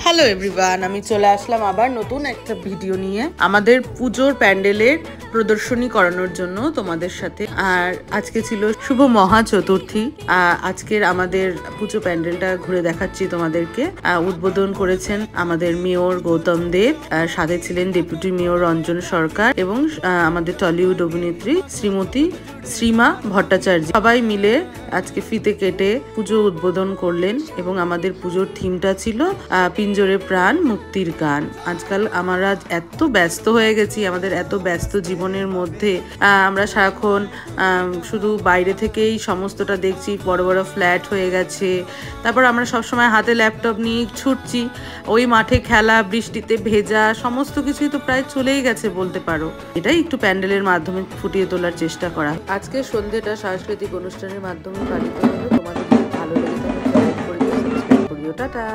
Hello everyone, আমি চলে আসলাম আবার নতুন একটা ভিডিও নিয়ে আমাদের পুজোর প্যান্ডেলের প্রদর্শনী করানোর জন্য তোমাদের সাথে। আর আজকে ছিল শুভ মহা চতুর্থী। আজকের আমাদের পুজো প্যান্ডেলটা ঘুরে দেখাচ্ছি তোমাদেরকে। উদ্বোধন করেছেন আমাদের মেয়র গৌতম দেব, সাথে ছিলেন ডেপুটি মেয়র রঞ্জন সরকার এবং আমাদের টলিউড অভিনেত্রী শ্রীমতী শ্রীমা ভট্টাচার্য। সবাই মিলে আজকে ফিতে কেটে পুজো উদ্বোধন করলেন এবং আমাদের পুজোর থিমটা ছিল পিঞ্জরে প্রাণ মুক্তির গান। আজকাল আমরা এত ব্যস্ত হয়ে গেছি, আমাদের এত ব্যস্ত জীবনের মধ্যে আমরা সারাক্ষণ শুধু বাইরে থেকেই সমস্তটা দেখছি, বড় বড় ফ্ল্যাট হয়ে গেছে, তারপর আমরা সবসময় হাতে ল্যাপটপ নিয়ে ছুটছি, ওই মাঠে খেলা, বৃষ্টিতে ভেজা, সমস্ত কিছুই তো প্রায় চলেই গেছে বলতে পারো। এটাই একটু প্যান্ডেলের মাধ্যমে ফুটিয়ে তোলার চেষ্টা করা। আজকে সন্ধ্যেটা সাংস্কৃতিক অনুষ্ঠানের মাধ্যমে পালিত হলো। তোমাদের ভালো লেগে থাকলে লাইক করিও, সাবস্ক্রাইব করিও। টাটা।